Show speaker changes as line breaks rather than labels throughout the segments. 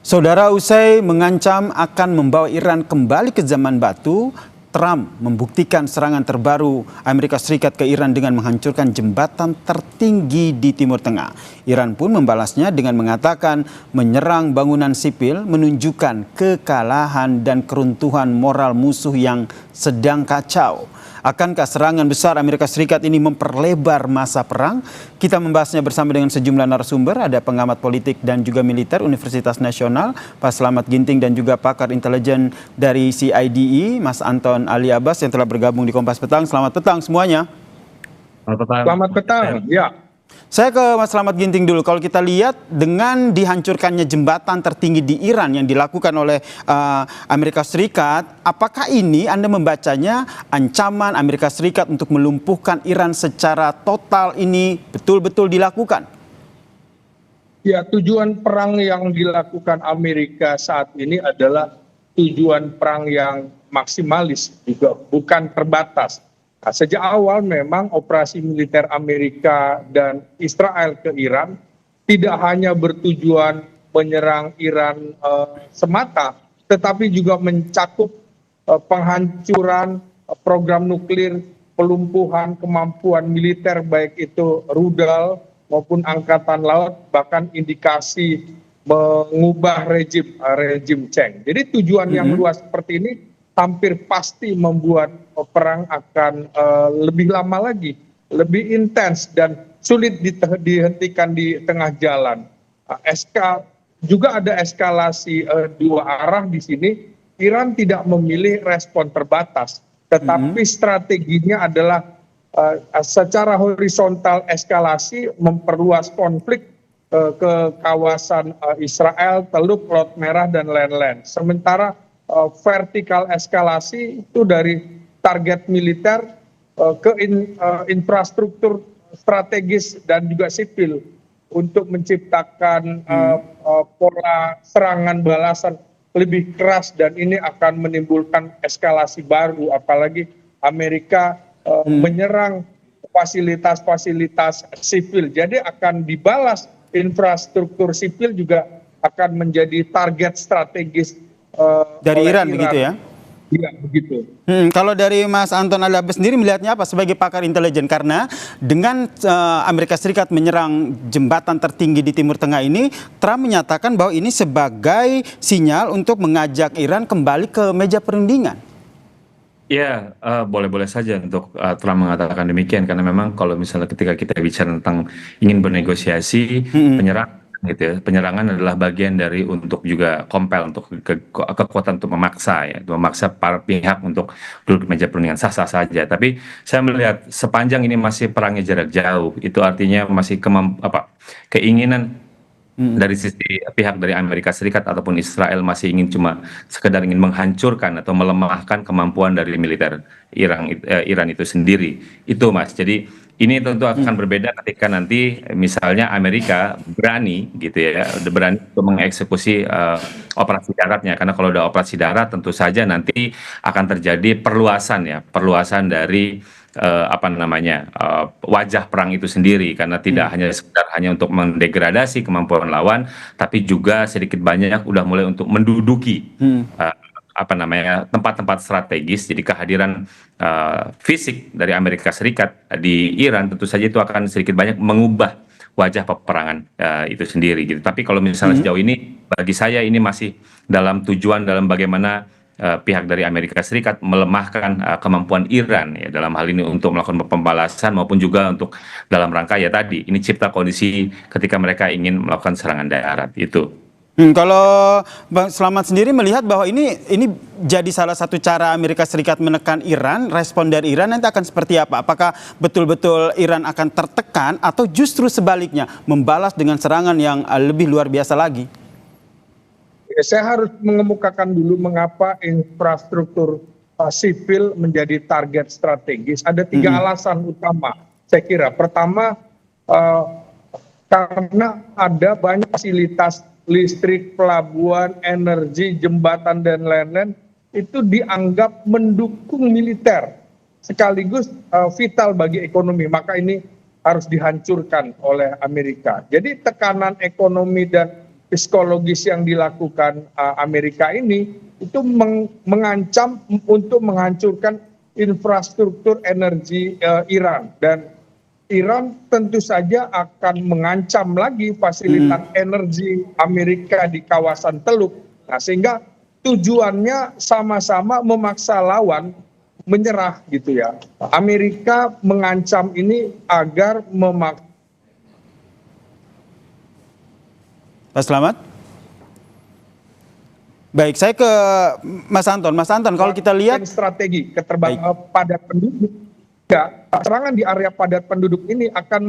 Saudara, usai mengancam akan membawa Iran kembali ke zaman batu, Trump membuktikan serangan terbaru Amerika Serikat ke Iran dengan menghancurkan jembatan tertinggi di Timur Tengah. Iran pun membalasnya dengan mengatakan menyerang bangunan sipil menunjukkan kekalahan dan keruntuhan moral musuh yang sedang kacau. Akankah serangan besar Amerika Serikat ini memperlebar masa perang? Kita membahasnya bersama dengan sejumlah narasumber. Ada pengamat politik dan juga militer Universitas Nasional, Pak Slamet Ginting, dan juga pakar intelijen dari CIDE, Mas Anton Ali Abbas yang telah bergabung di Kompas Petang. Selamat petang semuanya.
Selamat petang.
Selamat petang. Ya.
Saya ke Mas Slamet Ginting dulu. Kalau kita lihat dengan dihancurkannya jembatan tertinggi di Iran yang dilakukan oleh Amerika Serikat, apakah ini Anda membacanya ancaman Amerika Serikat untuk melumpuhkan Iran secara total ini betul-betul dilakukan?
Ya, tujuan perang yang dilakukan Amerika saat ini adalah tujuan perang yang maksimalis, juga bukan terbatas. Nah, sejak awal memang operasi militer Amerika dan Israel ke Iran tidak hanya bertujuan menyerang Iran semata, tetapi juga mencakup penghancuran program nuklir, pelumpuhan kemampuan militer baik itu rudal maupun angkatan laut, bahkan indikasi mengubah rejim Cheng. Jadi tujuan yang luas seperti ini hampir pasti membuat perang akan lebih lama lagi, lebih intens dan sulit dihentikan di tengah jalan. Juga ada eskalasi dua arah di sini. Iran tidak memilih respon terbatas, tetapi strateginya adalah secara horizontal eskalasi, memperluas konflik ke kawasan Israel, Teluk Laut Merah dan lain-lain. Sementara vertikal eskalasi itu dari target militer ke infrastruktur strategis dan juga sipil untuk menciptakan pola serangan balasan lebih keras, dan ini akan menimbulkan eskalasi baru, apalagi Amerika menyerang fasilitas-fasilitas sipil. Jadi akan dibalas infrastruktur sipil, juga akan menjadi target strategis
dari Iran, begitu ya?
Iya, begitu.
Kalau dari Mas Anton Ali Abbas sendiri melihatnya apa sebagai pakar intelijen? Karena dengan Amerika Serikat menyerang jembatan tertinggi di Timur Tengah ini, Trump menyatakan bahwa ini sebagai sinyal untuk mengajak Iran kembali ke meja perundingan.
Ya, boleh-boleh saja untuk Trump mengatakan demikian, karena memang kalau misalnya ketika kita bicara tentang ingin bernegosiasi, penyerangan adalah bagian dari untuk juga compel, untuk kekuatan untuk memaksa para pihak untuk duduk di meja perundingan. Sah-sah saja. Tapi saya melihat sepanjang ini masih perangnya jarak jauh, itu artinya masih keinginan dari sisi pihak dari Amerika Serikat ataupun Israel masih ingin sekedar ingin menghancurkan atau melemahkan kemampuan dari militer Iran itu sendiri. Itu, Mas. Jadi ini tentu akan berbeda ketika nanti misalnya Amerika berani gitu ya, berani untuk mengeksekusi operasi daratnya. Karena kalau ada operasi darat tentu saja nanti akan terjadi perluasan dari wajah perang itu sendiri, karena tidak hanya untuk mendegradasi kemampuan lawan, tapi juga sedikit banyak udah mulai untuk menduduki tempat-tempat strategis. Jadi kehadiran fisik dari Amerika Serikat di Iran tentu saja itu akan sedikit banyak mengubah wajah peperangan itu sendiri gitu. Tapi kalau misalnya sejauh ini bagi saya ini masih dalam bagaimana pihak dari Amerika Serikat melemahkan kemampuan Iran ya, dalam hal ini untuk melakukan pembalasan maupun juga untuk dalam rangka tadi ini cipta kondisi ketika mereka ingin melakukan serangan darat itu.
Kalau Bang Slamet sendiri melihat bahwa ini jadi salah satu cara Amerika Serikat menekan Iran, respon dari Iran nanti akan seperti apa? Apakah betul-betul Iran akan tertekan atau justru sebaliknya membalas dengan serangan yang lebih luar biasa lagi?
Saya harus mengemukakan dulu mengapa infrastruktur sipil menjadi target strategis. Ada 3 alasan utama, saya kira. Pertama, karena ada banyak fasilitas listrik, pelabuhan, energi, jembatan, dan lain-lain itu dianggap mendukung militer, sekaligus vital bagi ekonomi. Maka ini harus dihancurkan oleh Amerika. Jadi tekanan ekonomi dan psikologis yang dilakukan Amerika ini itu mengancam untuk menghancurkan infrastruktur energi Iran, dan Iran tentu saja akan mengancam lagi fasilitas energi Amerika di kawasan Teluk. Nah, sehingga tujuannya sama-sama memaksa lawan menyerah gitu ya. Amerika mengancam ini agar
Pak Slamet? Baik, saya ke Mas Anton. Mas Anton, kalau kita lihat
strategi padat penduduk, ya, serangan di area padat penduduk ini akan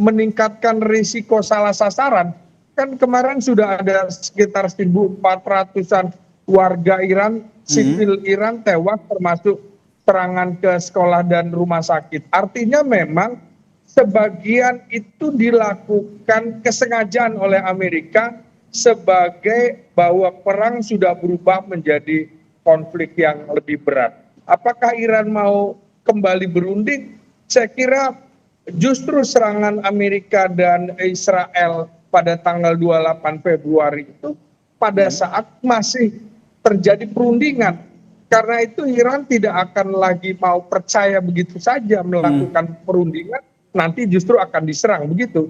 meningkatkan risiko salah sasaran. Kan kemarin sudah ada sekitar 1.400-an warga Iran, sipil Iran tewas, termasuk serangan ke sekolah dan rumah sakit. Artinya memang sebagian itu dilakukan kesengajaan oleh Amerika sebagai bahwa perang sudah berubah menjadi konflik yang lebih berat. Apakah Iran mau kembali berunding? Saya kira justru serangan Amerika dan Israel pada tanggal 28 Februari itu pada saat masih terjadi perundingan. Karena itu Iran tidak akan lagi mau percaya begitu saja melakukan perundingan, nanti justru akan diserang begitu.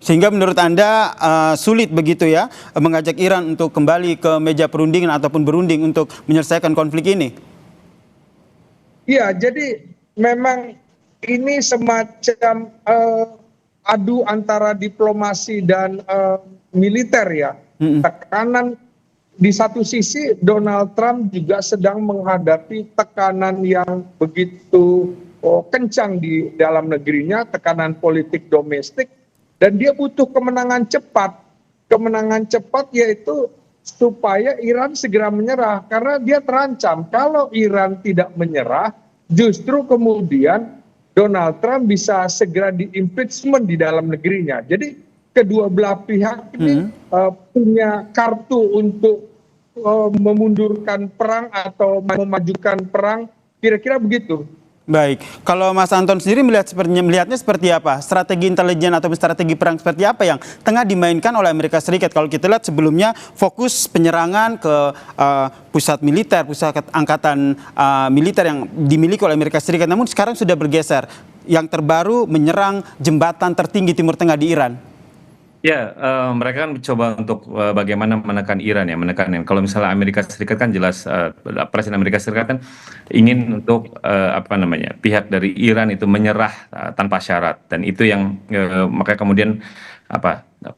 Sehingga menurut Anda sulit begitu ya mengajak Iran untuk kembali ke meja perundingan ataupun berunding untuk menyelesaikan konflik ini?
Iya, jadi memang ini semacam adu antara diplomasi dan militer ya. Tekanan di satu sisi Donald Trump juga sedang menghadapi tekanan yang begitu kencang di dalam negerinya, tekanan politik domestik. Dan dia butuh kemenangan cepat. Kemenangan cepat yaitu supaya Iran segera menyerah. Karena dia terancam kalau Iran tidak menyerah, justru kemudian Donald Trump bisa segera di-impeachment di dalam negerinya. Jadi kedua belah pihak ini punya kartu untuk memundurkan perang atau memajukan perang. Kira-kira begitu.
Baik, kalau Mas Anton sendiri melihatnya seperti apa? Strategi intelijen atau strategi perang seperti apa yang tengah dimainkan oleh Amerika Serikat? Kalau kita lihat sebelumnya fokus penyerangan ke pusat militer, pusat angkatan militer yang dimiliki oleh Amerika Serikat. Namun sekarang sudah bergeser. Yang terbaru menyerang jembatan tertinggi Timur Tengah di Iran.
Ya, mereka kan mencoba untuk bagaimana menekan Iran ya, kalau misalnya Amerika Serikat kan jelas Presiden Amerika Serikat kan ingin untuk pihak dari Iran itu menyerah tanpa syarat, dan itu yang makanya kemudian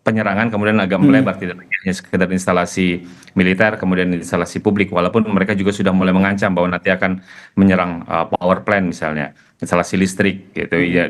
penyerangan kemudian agak melebar, tidak hanya sekedar instalasi militer kemudian instalasi publik, walaupun mereka juga sudah mulai mengancam bahwa nanti akan menyerang power plant misalnya, instalasi listrik gitu ya.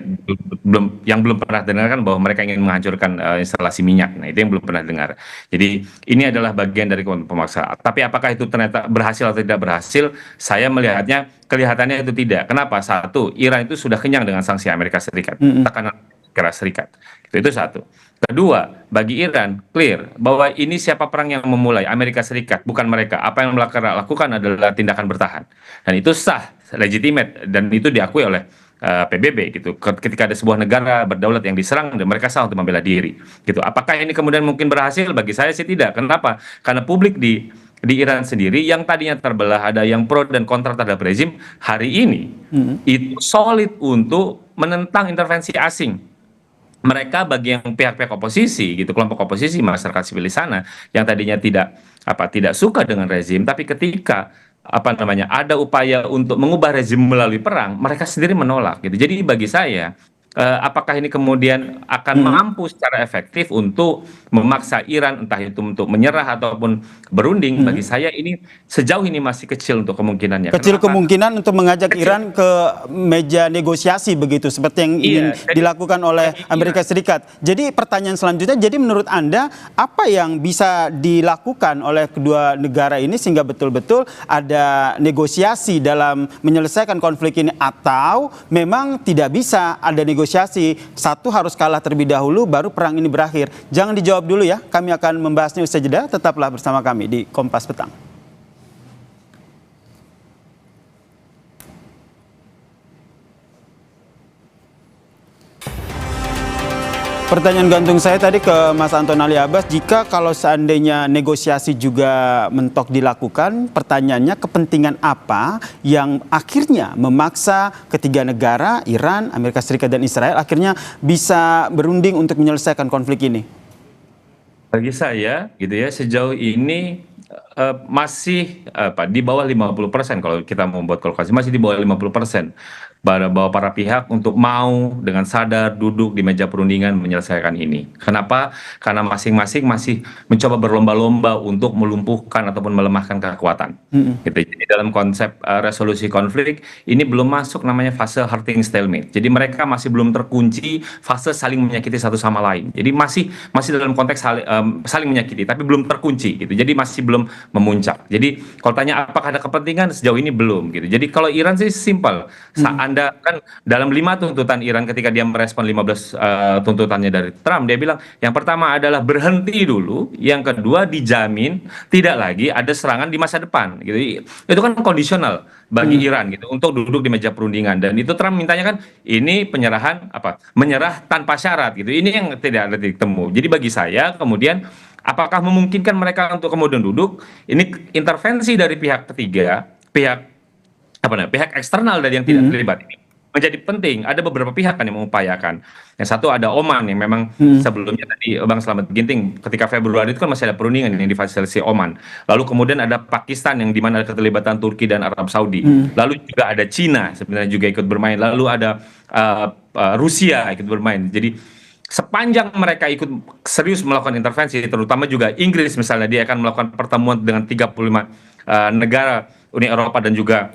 Belum pernah dengar kan bahwa mereka ingin menghancurkan instalasi minyak. Nah, itu yang belum pernah dengar. Jadi ini adalah bagian dari pemaksa. Tapi apakah itu ternyata berhasil atau tidak berhasil? Saya melihatnya kelihatannya itu tidak. Kenapa? Satu, Iran itu sudah kenyang dengan sanksi Amerika Serikat, tekanan Amerika Serikat. Itu satu. Kedua, bagi Iran clear bahwa ini siapa perang yang memulai, Amerika Serikat, bukan mereka. Apa yang mereka lakukan adalah tindakan bertahan, dan itu sah, legitimate, dan itu diakui oleh PBB gitu. Ketika ada sebuah negara berdaulat yang diserang, dan mereka sah untuk membela diri gitu. Apakah ini kemudian mungkin berhasil? Bagi saya sih tidak. Kenapa? Karena publik di Iran sendiri yang tadinya terbelah, ada yang pro dan kontra terhadap rezim, hari ini itu solid untuk menentang intervensi asing. Mereka bagi yang pihak-pihak oposisi gitu, kelompok oposisi, masyarakat sipil di sana yang tadinya tidak suka dengan rezim, tapi ketika ada upaya untuk mengubah rezim melalui perang, mereka sendiri menolak gitu. Jadi bagi saya apakah ini kemudian akan mampu secara efektif untuk memaksa Iran entah itu untuk menyerah ataupun berunding? Bagi saya ini sejauh ini masih kecil untuk kemungkinannya.
Kecil kemungkinan untuk mengajak Iran ke meja negosiasi begitu, seperti yang ingin dilakukan oleh Amerika Serikat. Jadi pertanyaan selanjutnya, jadi menurut Anda apa yang bisa dilakukan oleh kedua negara ini sehingga betul-betul ada negosiasi dalam menyelesaikan konflik ini, atau memang tidak bisa ada negosiasi, satu harus kalah terlebih dahulu baru perang ini berakhir? Jangan dijawab dulu ya, kami akan membahasnya usai jeda. Tetaplah bersama kami di Kompas Petang. Pertanyaan gantung saya tadi ke Mas Anton Ali Abbas, jika kalau seandainya negosiasi juga mentok dilakukan, pertanyaannya kepentingan apa yang akhirnya memaksa ketiga negara, Iran, Amerika Serikat, dan Israel akhirnya bisa berunding untuk menyelesaikan konflik ini?
Bagi saya gitu ya, sejauh ini masih di bawah 50% kalau kita membuat kalkulasi, masih di bawah 50% bahwa para pihak untuk mau dengan sadar duduk di meja perundingan menyelesaikan ini. Kenapa? Karena masing-masing masih mencoba berlomba-lomba untuk melumpuhkan ataupun melemahkan kekuatan. Gitu. Jadi dalam konsep resolusi konflik ini belum masuk namanya fase hurting stalemate. Jadi mereka masih belum terkunci fase saling menyakiti satu sama lain. Jadi masih dalam konteks saling menyakiti, tapi belum terkunci gitu. Jadi masih belum memuncak. Jadi kalau tanya apakah ada kepentingan, sejauh ini belum gitu. Jadi kalau Iran sih simpel. Anda kan dalam 5 tuntutan Iran ketika dia merespon 15 tuntutannya dari Trump, dia bilang yang pertama adalah berhenti dulu, yang kedua dijamin tidak lagi ada serangan di masa depan gitu. Itu kan kondisional bagi Iran gitu untuk duduk di meja perundingan, dan itu Trump mintanya kan ini penyerahan menyerah tanpa syarat gitu. Ini yang tidak ada titik temu. Jadi bagi saya kemudian apakah memungkinkan mereka untuk kemudian duduk? Ini intervensi dari pihak ketiga, pihak eksternal dari yang tidak terlibat ini menjadi penting. Ada beberapa pihak kan yang mengupayakan. Yang satu ada Oman yang memang sebelumnya tadi Bang Slamet Ginting ketika Februari itu kan masih ada perundingan yang difasilitasi Oman. Lalu kemudian ada Pakistan yang dimana ada keterlibatan Turki dan Arab Saudi. Lalu juga ada Cina sebenarnya juga ikut bermain. Lalu ada Rusia ikut bermain. Jadi sepanjang mereka ikut serius melakukan intervensi, terutama juga Inggris misalnya, dia akan melakukan pertemuan dengan 35 negara Uni Eropa dan juga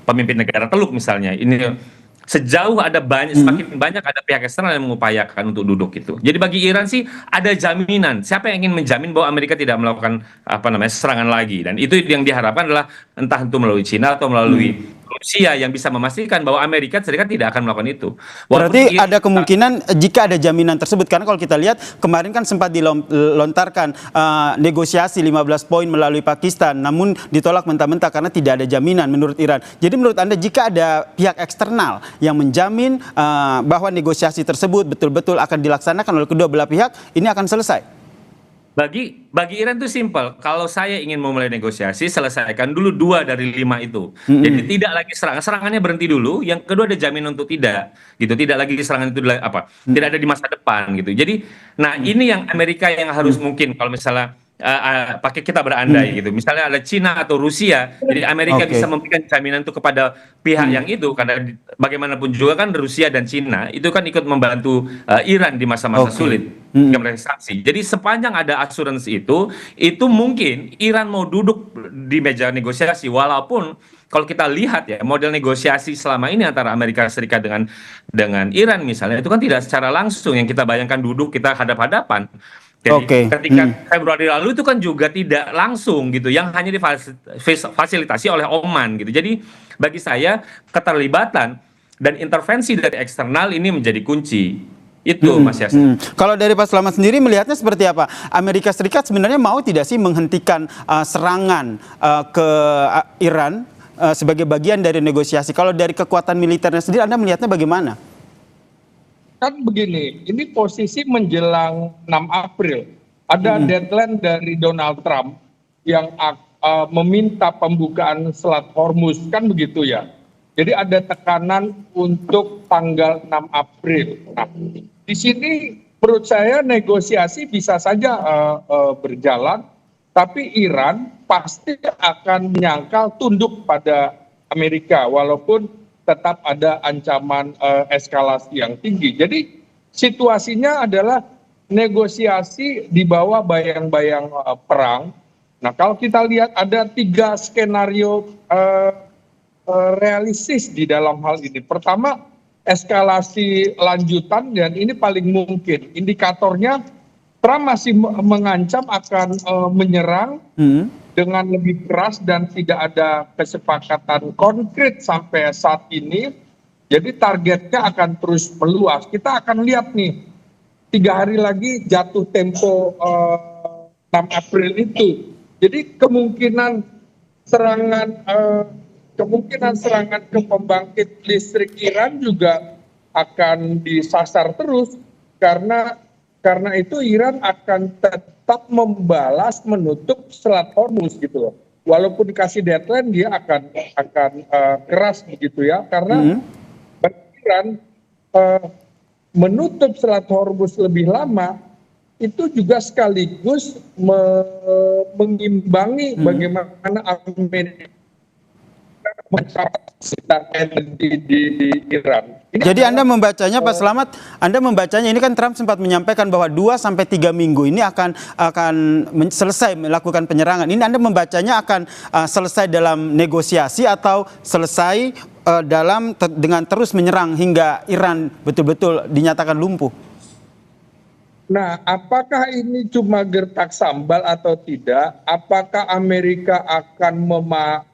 pemimpin negara Teluk misalnya. Ini sejauh ada semakin banyak ada pihak eksternal yang mengupayakan untuk duduk itu. Jadi bagi Iran sih ada jaminan. Siapa yang ingin menjamin bahwa Amerika tidak melakukan serangan lagi? Dan itu yang diharapkan adalah entah itu melalui Cina atau melalui Rusia yang bisa memastikan bahwa Amerika Serikat tidak akan melakukan itu.
Berarti ada kemungkinan jika ada jaminan tersebut, karena kalau kita lihat kemarin kan sempat dilontarkan negosiasi 15 poin melalui Pakistan, namun ditolak mentah-mentah karena tidak ada jaminan menurut Iran. Jadi menurut Anda jika ada pihak eksternal yang menjamin bahwa negosiasi tersebut betul-betul akan dilaksanakan oleh kedua belah pihak, ini akan selesai?
Bagi Iran itu simpel. Kalau saya ingin memulai negosiasi, selesaikan dulu 2 dari 5 itu. Jadi tidak lagi serangannya berhenti dulu. Yang kedua ada jaminan untuk tidak, gitu. Tidak lagi serangan itu tidak ada di masa depan, gitu. Jadi, nah ini yang Amerika yang harus mungkin kalau misalnya pakai kita berandai gitu. Misalnya ada Cina atau Rusia, jadi Amerika bisa memberikan jaminan itu kepada pihak yang itu, karena bagaimanapun juga kan Rusia dan Cina itu kan ikut membantu Iran di masa-masa sulit saksi. Jadi sepanjang ada asuransi itu mungkin Iran mau duduk di meja negosiasi, walaupun kalau kita lihat ya model negosiasi selama ini antara Amerika Serikat dengan Iran misalnya itu kan tidak secara langsung yang kita bayangkan duduk kita hadap-hadapan. Jadi ketika Februari lalu itu kan juga tidak langsung gitu, yang hanya difasilitasi oleh Oman gitu. Jadi bagi saya keterlibatan dan intervensi dari eksternal ini menjadi kunci. Itu Mas Yasin.
Kalau dari Pak Slamet sendiri melihatnya seperti apa? Amerika Serikat sebenarnya mau tidak sih menghentikan serangan ke Iran sebagai bagian dari negosiasi? Kalau dari kekuatan militernya sendiri Anda melihatnya bagaimana?
Kan begini, ini posisi menjelang 6 April. Ada deadline dari Donald Trump yang meminta pembukaan Selat Hormuz, kan begitu ya. Jadi ada tekanan untuk tanggal 6 April. Nah, di sini menurut saya negosiasi bisa saja berjalan, tapi Iran pasti akan menyangkal tunduk pada Amerika, walaupun tetap ada ancaman eskalasi yang tinggi. Jadi situasinya adalah negosiasi di bawah bayang-bayang perang. Nah kalau kita lihat ada 3 skenario realistis di dalam hal ini. Pertama, eskalasi lanjutan, dan ini paling mungkin. Indikatornya Trump masih mengancam akan menyerang dengan lebih keras dan tidak ada kesepakatan konkret sampai saat ini. Jadi targetnya akan terus meluas. Kita akan lihat nih 3 hari lagi jatuh tempo 6 April itu. Jadi kemungkinan serangan ke pembangkit listrik Iran juga akan disasar terus. karena itu Iran akan tetap membalas menutup Selat Hormuz gitu loh. Walaupun dikasih deadline dia akan keras begitu ya, karena Iran menutup Selat Hormuz lebih lama itu juga sekaligus mengimbangi bagaimana Amerika mengkapasitas energi di Iran.
Jadi Anda membacanya, Pak Selamat, Anda membacanya ini kan Trump sempat menyampaikan bahwa 2-3 minggu ini akan selesai melakukan penyerangan. Ini Anda membacanya akan selesai dalam negosiasi atau selesai dengan terus menyerang hingga Iran betul-betul dinyatakan lumpuh?
Nah, apakah ini cuma gertak sambal atau tidak? Apakah Amerika akan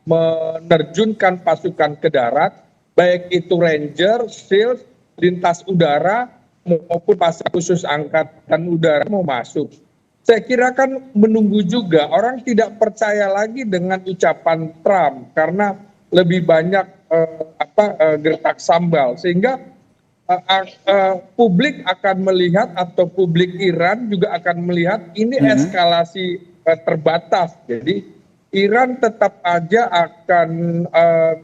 menerjunkan pasukan ke darat, baik itu Ranger, SEAL, lintas udara, maupun pasukan khusus angkatan udara mau masuk? Saya kira kan menunggu juga. Orang tidak percaya lagi dengan ucapan Trump karena lebih banyak gertak sambal, sehingga publik akan melihat atau publik Iran juga akan melihat ini eskalasi terbatas. Jadi Iran tetap aja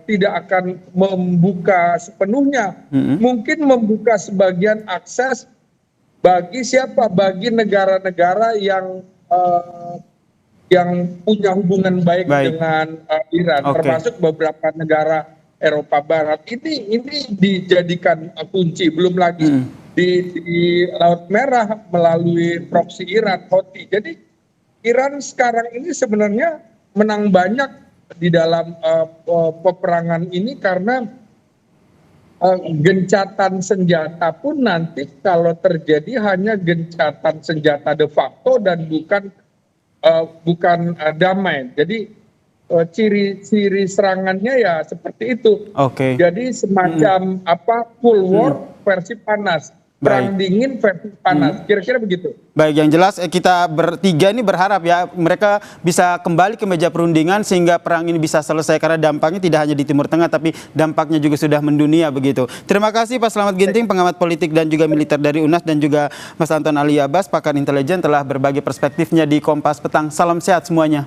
tidak akan membuka sepenuhnya, mungkin membuka sebagian akses bagi siapa? Bagi negara-negara yang punya hubungan baik dengan Iran, termasuk beberapa negara Eropa Barat. Ini dijadikan kunci, belum lagi di Laut Merah melalui proksi Iran, Houthi. Jadi Iran sekarang ini sebenarnya menang banyak di dalam peperangan ini karena gencatan senjata pun nanti kalau terjadi hanya gencatan senjata de facto dan bukan damai. Jadi ciri serangannya ya seperti itu. Jadi semacam Cold War versi panas, perang dingin versi panas, kira-kira begitu.
Baik, yang jelas kita bertiga ini berharap ya mereka bisa kembali ke meja perundingan sehingga perang ini bisa selesai, karena dampaknya tidak hanya di Timur Tengah tapi dampaknya juga sudah mendunia begitu. Terima kasih Pak Selamat Ginting, pengamat politik dan juga militer dari UNAS, dan juga Mas Anton Ali Abbas, pakar intelijen, telah berbagi perspektifnya di Kompas Petang. Salam sehat semuanya.